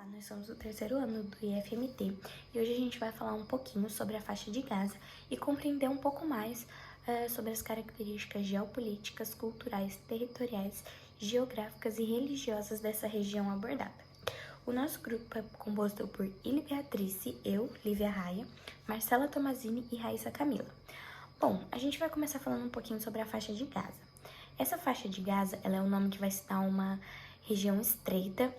Olá, nós somos do terceiro ano do IFMT e hoje a gente vai falar um pouquinho sobre a faixa de Gaza e compreender um pouco mais sobre as características geopolíticas, culturais, territoriais, geográficas e religiosas dessa região abordada. O nosso grupo é composto por Ili Beatrice, eu, Lívia Raia, Marcela Tomazini e Raíssa Camila. Bom, a gente vai começar falando um pouquinho sobre a faixa de Gaza. Essa faixa de Gaza, ela é o nome que vai se dar a uma região estreita,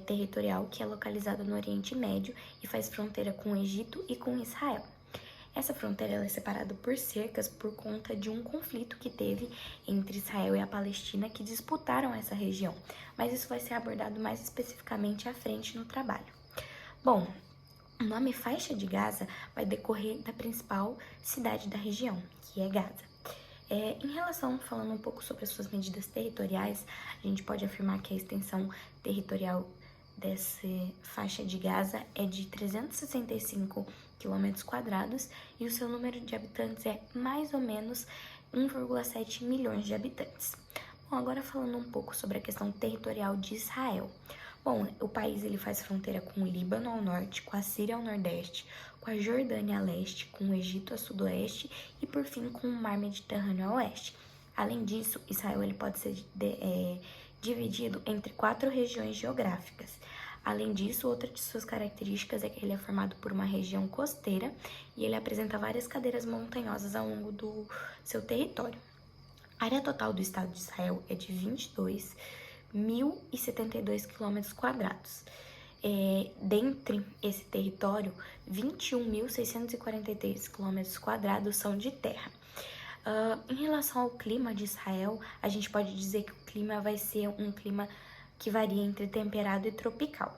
territorial, que é localizada no Oriente Médio e faz fronteira com o Egito e com Israel. Essa fronteira ela é separada por cercas por conta de um conflito que teve entre Israel e a Palestina que disputaram essa região, mas isso vai ser abordado mais especificamente à frente no trabalho. Bom, o nome faixa de Gaza vai decorrer da principal cidade da região, que é Gaza. Em relação, falando um pouco sobre as suas medidas territoriais, a gente pode afirmar que a extensão territorial dessa faixa de Gaza é de 365 km² e o seu número de habitantes é mais ou menos 1,7 milhões de habitantes. Bom, agora falando um pouco sobre a questão territorial de Israel. Bom, o país ele faz fronteira com o Líbano ao norte, com a Síria ao nordeste, com a Jordânia a leste, com o Egito a sudoeste e, por fim, com o Mar Mediterrâneo a oeste. Além disso, Israel ele pode ser dividido entre 4 regiões geográficas. Além disso, outra de suas características é que ele é formado por uma região costeira e ele apresenta várias cadeiras montanhosas ao longo do seu território. A área total do Estado de Israel é de 22.072 km². Dentre esse território, 21.643 km² são de terra. Em relação ao clima de Israel, a gente pode dizer que o clima vai ser um clima que varia entre temperado e tropical,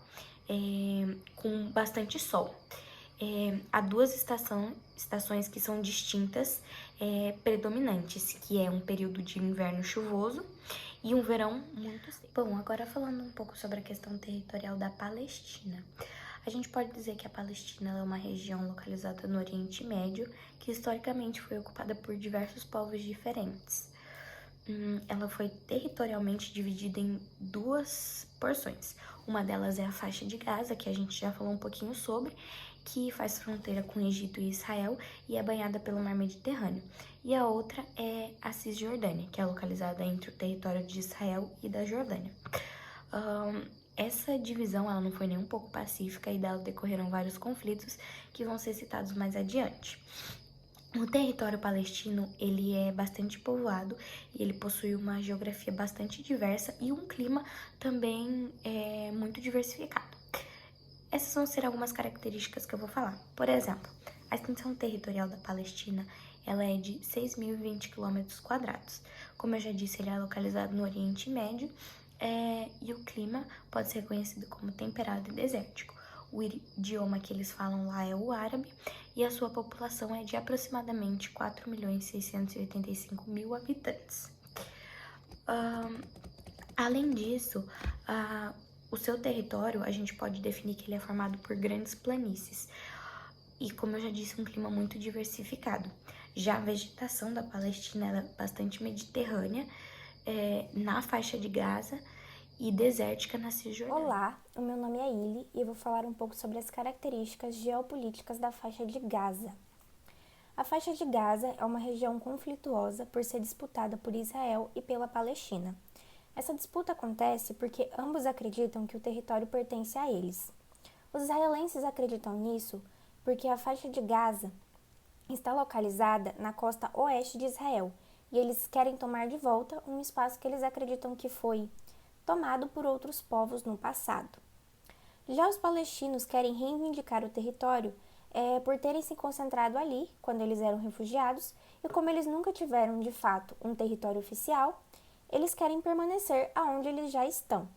com bastante sol. Há duas estações que são distintas, predominantes, que é um período de inverno chuvoso e um verão muito seco. Bom, agora falando um pouco sobre a questão territorial da Palestina. A gente pode dizer que a Palestina é uma região localizada no Oriente Médio, que historicamente foi ocupada por diversos povos diferentes. Ela foi territorialmente dividida em 2 porções. Uma delas é a faixa de Gaza, que a gente já falou um pouquinho sobre, que faz fronteira com o Egito e Israel e é banhada pelo Mar Mediterrâneo. E a outra é a Cisjordânia, que é localizada entre o território de Israel e da Jordânia. Essa divisão ela não foi nem um pouco pacífica e dela decorreram vários conflitos que vão ser citados mais adiante. O território palestino, ele é bastante povoado e ele possui uma geografia bastante diversa e um clima também muito diversificado. Essas vão ser algumas características que eu vou falar. Por exemplo, a extensão territorial da Palestina, ela é de 6.020 km². Como eu já disse, ele é localizado no Oriente Médio e o clima pode ser conhecido como temperado e desértico. O idioma que eles falam lá é o árabe e a sua população é de aproximadamente 4.685.000 habitantes. Além disso, o seu território, a gente pode definir que ele é formado por grandes planícies e, como eu já disse, um clima muito diversificado. Já a vegetação da Palestina ela é bastante mediterrânea, na faixa de Gaza, e desértica na Cisjordânia. Olá, o meu nome é Ili e eu vou falar um pouco sobre as características geopolíticas da faixa de Gaza. A faixa de Gaza é uma região conflituosa por ser disputada por Israel e pela Palestina. Essa disputa acontece porque ambos acreditam que o território pertence a eles. Os israelenses acreditam nisso porque a faixa de Gaza está localizada na costa oeste de Israel e eles querem tomar de volta um espaço que eles acreditam que foi tomado por outros povos no passado. Já os palestinos querem reivindicar o território por terem se concentrado ali quando eles eram refugiados e como eles nunca tiveram de fato um território oficial, eles querem permanecer aonde eles já estão.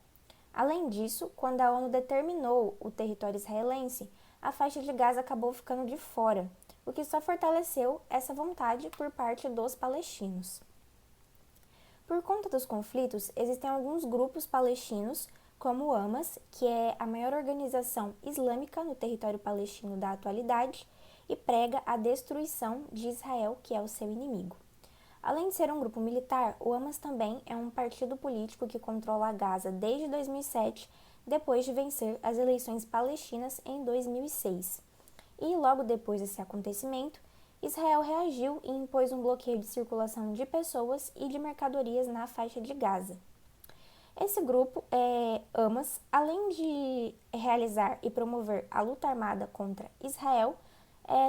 Além disso, quando a ONU determinou o território israelense, a faixa de Gaza acabou ficando de fora, o que só fortaleceu essa vontade por parte dos palestinos. Por conta dos conflitos, existem alguns grupos palestinos, como o Hamas, que é a maior organização islâmica no território palestino da atualidade e prega a destruição de Israel, que é o seu inimigo. Além de ser um grupo militar, o Hamas também é um partido político que controla Gaza desde 2007, depois de vencer as eleições palestinas em 2006. E logo depois desse acontecimento, Israel reagiu e impôs um bloqueio de circulação de pessoas e de mercadorias na faixa de Gaza. Esse grupo, Hamas, além de realizar e promover a luta armada contra Israel,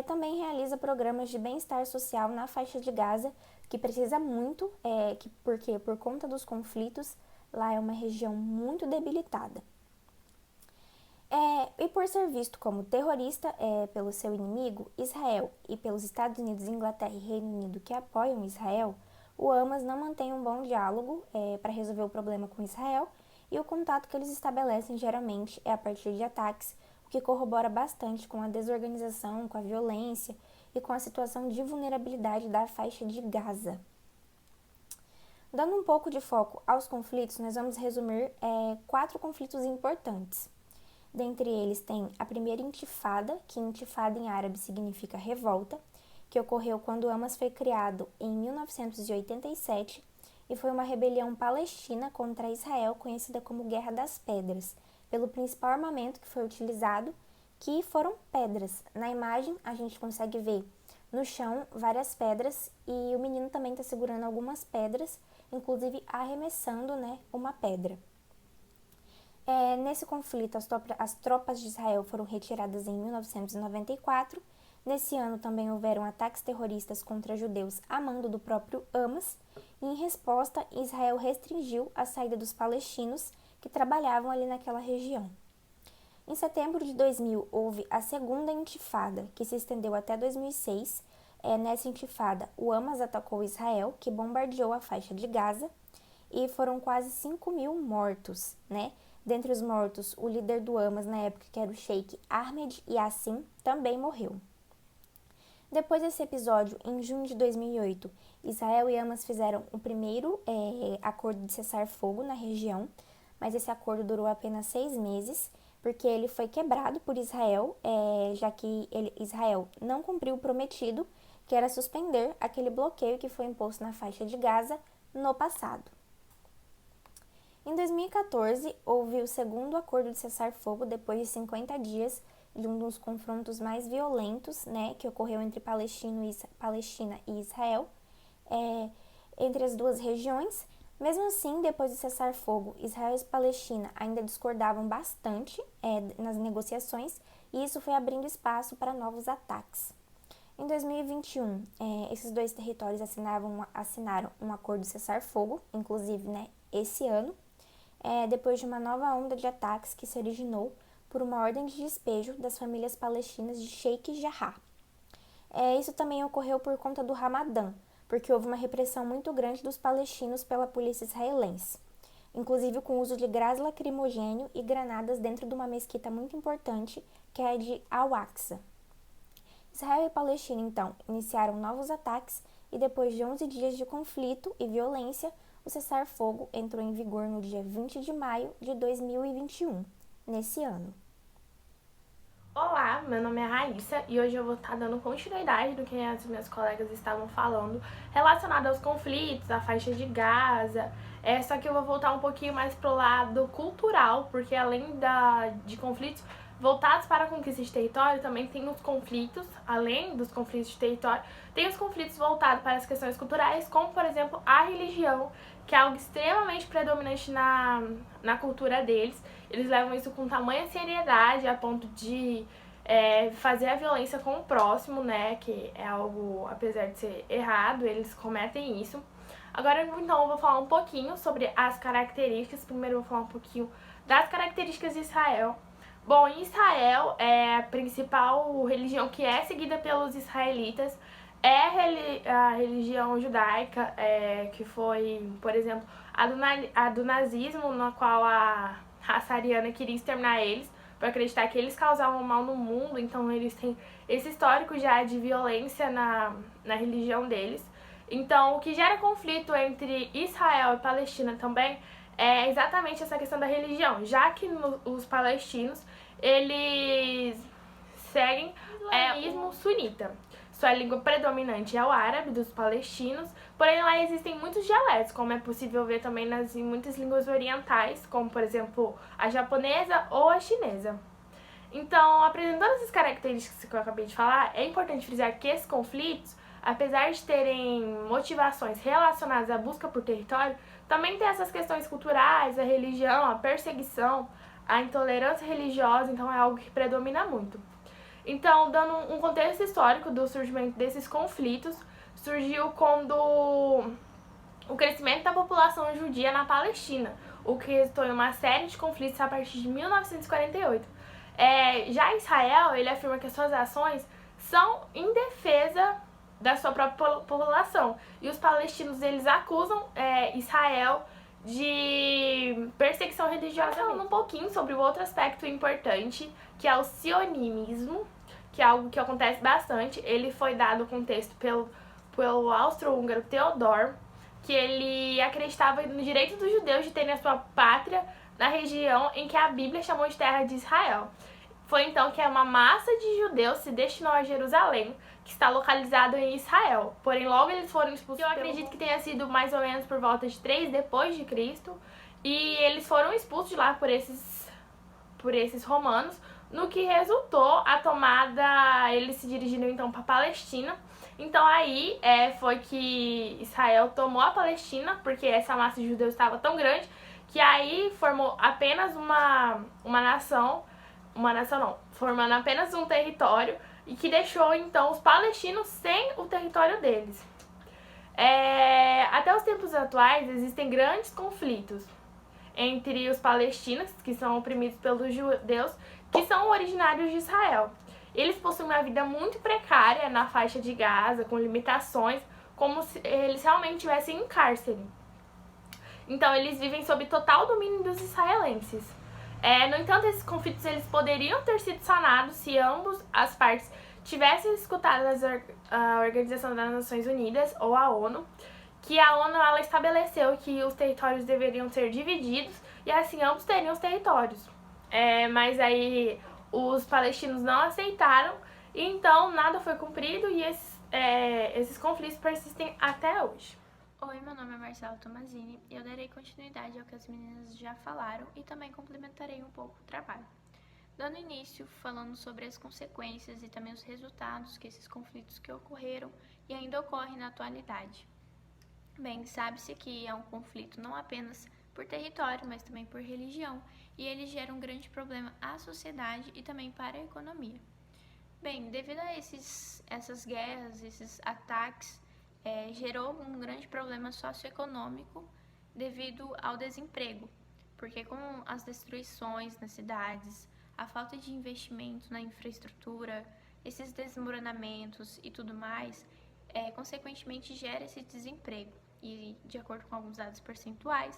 também realiza programas de bem-estar social na faixa de Gaza, que precisa muito, porque por conta dos conflitos, lá é uma região muito debilitada. E por ser visto como terrorista pelo seu inimigo, Israel, e pelos Estados Unidos, Inglaterra e Reino Unido que apoiam Israel, o Hamas não mantém um bom diálogo para resolver o problema com Israel, e o contato que eles estabelecem geralmente é a partir de ataques, o que corrobora bastante com a desorganização, com a violência e com a situação de vulnerabilidade da faixa de Gaza. Dando um pouco de foco aos conflitos, nós vamos resumir 4 conflitos importantes. Dentre eles tem a primeira intifada, que intifada em árabe significa revolta, que ocorreu quando Hamas foi criado em 1987 e foi uma rebelião palestina contra Israel, conhecida como Guerra das Pedras, pelo principal armamento que foi utilizado, que foram pedras. Na imagem a gente consegue ver no chão várias pedras e o menino também está segurando algumas pedras, inclusive arremessando uma pedra. Nesse conflito, as tropas de Israel foram retiradas em 1994. Nesse ano também houveram ataques terroristas contra judeus a mando do próprio Hamas, e em resposta, Israel restringiu a saída dos palestinos que trabalhavam ali naquela região. Em setembro de 2000, houve a segunda intifada, que se estendeu até 2006. Nessa intifada, o Hamas atacou Israel, que bombardeou a faixa de Gaza, e foram quase 5.000 mortos, Dentre os mortos, o líder do Hamas na época, que era o Sheikh Ahmed Yassin, também morreu. Depois desse episódio, em junho de 2008, Israel e Hamas fizeram o primeiro acordo de cessar-fogo na região, mas esse acordo durou apenas 6 meses, porque ele foi quebrado por Israel, já que Israel não cumpriu o prometido, que era suspender aquele bloqueio que foi imposto na faixa de Gaza no passado. Em 2014, houve o segundo acordo de cessar-fogo depois de 50 dias de um dos confrontos mais violentos, que ocorreu entre Palestina e Israel, entre as duas regiões. Mesmo assim, depois de cessar-fogo, Israel e Palestina ainda discordavam bastante nas negociações, e isso foi abrindo espaço para novos ataques. Em 2021, esses dois territórios assinaram um acordo de cessar-fogo, inclusive esse ano, depois de uma nova onda de ataques que se originou por uma ordem de despejo das famílias palestinas de Sheikh Jarrah. Isso também ocorreu por conta do Ramadã, porque houve uma repressão muito grande dos palestinos pela polícia israelense, inclusive com o uso de gás lacrimogêneo e granadas dentro de uma mesquita muito importante, que é a de Al-Aqsa. Israel e Palestina, então, iniciaram novos ataques, e depois de 11 dias de conflito e violência, o cessar-fogo entrou em vigor no dia 20 de maio de 2021, nesse ano. Olá, meu nome é Raíssa e hoje eu vou estar dando continuidade do que as minhas colegas estavam falando relacionado aos conflitos, à faixa de Gaza. Só que eu vou voltar um pouquinho mais pro lado cultural, porque além de conflitos voltados para a conquista de território, também tem os conflitos, além dos conflitos de território, tem os conflitos voltados para as questões culturais, como, por exemplo, a religião, que é algo extremamente predominante na cultura deles. Eles levam isso com tamanha seriedade, a ponto de fazer a violência com o próximo, que é algo, apesar de ser errado, eles cometem isso. Agora, então, eu vou falar um pouquinho sobre as características. Primeiro, eu vou falar um pouquinho das características de Israel. Bom, em Israel, a principal religião que é seguida pelos israelitas é a religião judaica, que foi, por exemplo, a do nazismo, na qual a raça ariana queria exterminar eles, por acreditar que eles causavam mal no mundo. Então eles têm esse histórico já de violência na religião deles. Então, o que gera conflito entre Israel e Palestina também é exatamente essa questão da religião, já que os palestinos, eles seguem o islamismo sunita. Sua língua predominante é o árabe dos palestinos, porém lá existem muitos dialetos, como é possível ver também em muitas línguas orientais, como por exemplo a japonesa ou a chinesa. Então, apresentando essas características que eu acabei de falar, é importante frisar que esses conflitos, apesar de terem motivações relacionadas à busca por território, também tem essas questões culturais, a religião, a perseguição, a intolerância religiosa, então é algo que predomina muito. Então, dando um contexto histórico do surgimento desses conflitos, surgiu quando o crescimento da população judia na Palestina, o que resultou em uma série de conflitos a partir de 1948. Já Israel, ele afirma que as suas ações são em defesa da sua própria população. E os palestinos, eles acusam Israel de perseguição religiosa. Falando um pouquinho sobre o outro aspecto importante, que é o sionismo, que é algo que acontece bastante. Ele foi dado contexto pelo austro-húngaro Theodor, que ele acreditava no direito dos judeus de terem a sua pátria na região em que a Bíblia chamou de terra de Israel. Foi então que uma massa de judeus se destinou a Jerusalém, que está localizado em Israel. Porém, logo eles foram expulsos. Eu acredito que tenha sido mais ou menos por volta de 3 depois de Cristo, e eles foram expulsos de lá por esses romanos, no que resultou a tomada, eles se dirigiram então para a Palestina. Então aí foi que Israel tomou a Palestina, porque essa massa de judeus estava tão grande, que aí formou apenas formando apenas um território, e que deixou então os palestinos sem o território deles. Até os tempos atuais existem grandes conflitos entre os palestinos, que são oprimidos pelos judeus, que são originários de Israel. Eles possuem uma vida muito precária na faixa de Gaza, com limitações, como se eles realmente estivessem em cárcere. Então, eles vivem sob total domínio dos israelenses. No entanto, esses conflitos eles poderiam ter sido sanados se ambas as partes tivessem escutado a Organização das Nações Unidas, ou a ONU, que a ONU ela estabeleceu que os territórios deveriam ser divididos e assim ambos teriam os territórios. Mas aí os palestinos não aceitaram, e então nada foi cumprido, e esses conflitos persistem até hoje. Oi, meu nome é Marcela Tomazini e eu darei continuidade ao que as meninas já falaram e também complementarei um pouco o trabalho. Dando início, falando sobre as consequências e também os resultados que esses conflitos que ocorreram e ainda ocorrem na atualidade. Bem, sabe-se que é um conflito não apenas por território, mas também por religião, e ele gera um grande problema à sociedade e também para a economia. Bem, devido a essas guerras, esses ataques, gerou um grande problema socioeconômico devido ao desemprego, porque com as destruições nas cidades, a falta de investimento na infraestrutura, esses desmoronamentos e tudo mais, consequentemente gera esse desemprego. E de acordo com alguns dados percentuais,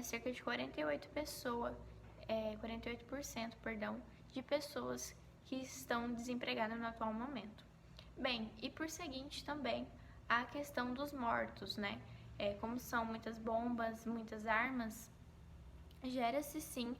cerca de 48% de pessoas que estão desempregadas no atual momento. Bem, e por seguinte também a questão dos mortos, né? Como são muitas bombas, muitas armas, gera-se sim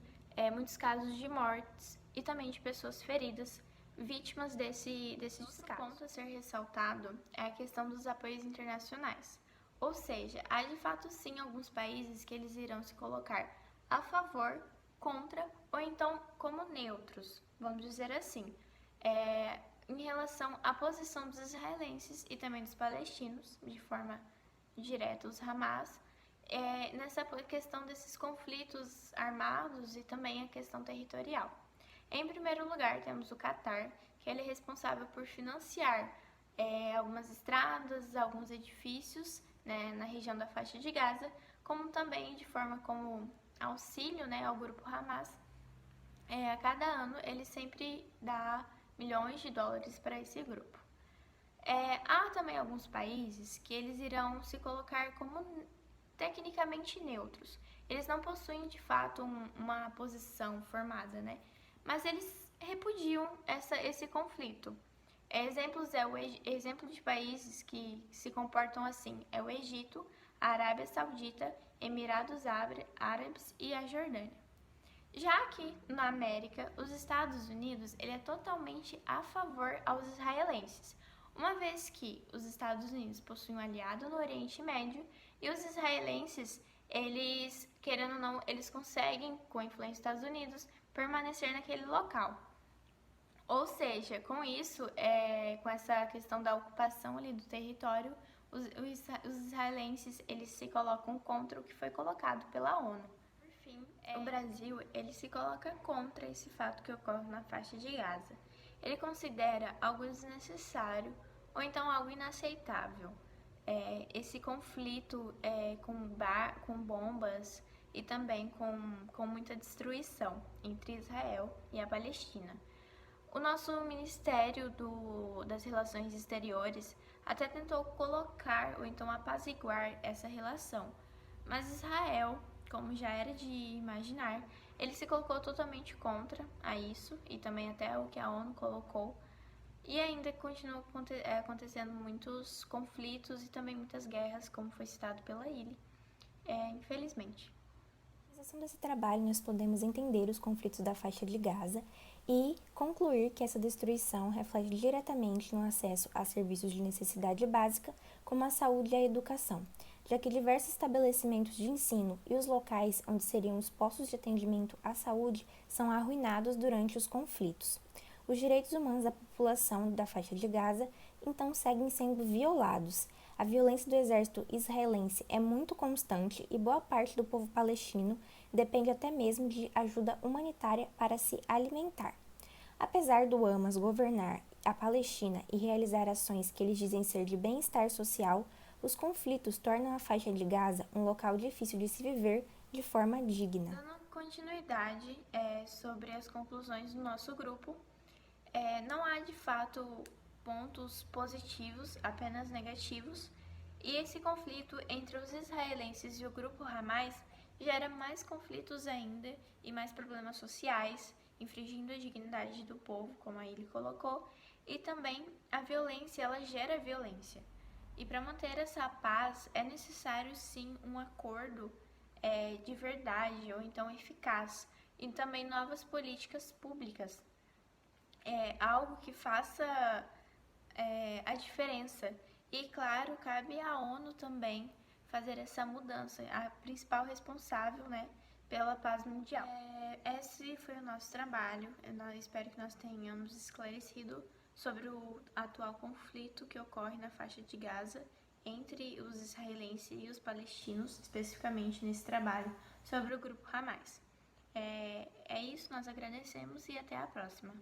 muitos casos de mortes e também de pessoas feridas, vítimas desse descaso. Outro ponto a ser ressaltado é a questão dos apoios internacionais. Ou seja, há de fato sim alguns países que eles irão se colocar a favor, contra ou então como neutros, vamos dizer assim, em relação à posição dos israelenses e também dos palestinos, de forma direta os Hamas, nessa questão desses conflitos armados e também a questão territorial. Em primeiro lugar, temos o Catar, que ele é responsável por financiar algumas estradas, alguns edifícios, né, na região da faixa de Gaza, como também de forma como auxílio, né, ao grupo Hamas. A cada ano ele sempre dá milhões de dólares para esse grupo. Há também alguns países que eles irão se colocar como tecnicamente neutros. Eles não possuem de fato uma posição formada, né? Mas eles repudiam esse conflito. Exemplo de países que se comportam assim é o Egito, a Arábia Saudita, Emirados Árabes e a Jordânia. Já aqui na América, os Estados Unidos ele é totalmente a favor aos israelenses. uma vez que os Estados Unidos possuem um aliado no Oriente Médio e os israelenses, eles, querendo ou não, eles conseguem, com a influência dos Estados Unidos, permanecer naquele local. Ou seja, com isso, com essa questão da ocupação ali do território, os israelenses, eles se colocam contra o que foi colocado pela ONU. Por fim, o Brasil, ele se coloca contra esse fato que ocorre na faixa de Gaza. Ele considera algo desnecessário ou então algo inaceitável. Esse conflito com bombas e também com muita destruição entre Israel e a Palestina. O nosso Ministério das Relações Exteriores até tentou colocar ou então apaziguar essa relação, mas Israel, como já era de imaginar, ele se colocou totalmente contra a isso e também até o que a ONU colocou, e ainda continuam acontecendo muitos conflitos e também muitas guerras, como foi citado pela Illy, infelizmente. Na realização desse trabalho, nós podemos entender os conflitos da faixa de Gaza e concluir que essa destruição reflete diretamente no acesso a serviços de necessidade básica, como a saúde e a educação, já que diversos estabelecimentos de ensino e os locais onde seriam os postos de atendimento à saúde são arruinados durante os conflitos. Os direitos humanos da população da faixa de Gaza, então, seguem sendo violados. A violência do exército israelense é muito constante e boa parte do povo palestino depende até mesmo de ajuda humanitária para se alimentar. Apesar do Hamas governar a Palestina e realizar ações que eles dizem ser de bem-estar social, os conflitos tornam a faixa de Gaza um local difícil de se viver de forma digna. Dando continuidade sobre as conclusões do nosso grupo, não há de fato pontos positivos, apenas negativos, e esse conflito entre os israelenses e o grupo Hamas gera mais conflitos ainda e mais problemas sociais, infringindo a dignidade do povo, como a Illy colocou, e também a violência, ela gera violência. E para manter essa paz é necessário sim um acordo de verdade ou então eficaz, e também novas políticas públicas, algo que faça a diferença. E claro, cabe à ONU também fazer essa mudança, a principal responsável, pela paz mundial. Esse foi o nosso trabalho. Eu espero que nós tenhamos esclarecido sobre o atual conflito que ocorre na faixa de Gaza entre os israelenses e os palestinos, especificamente nesse trabalho sobre o grupo Hamas. É isso, nós agradecemos e até a próxima.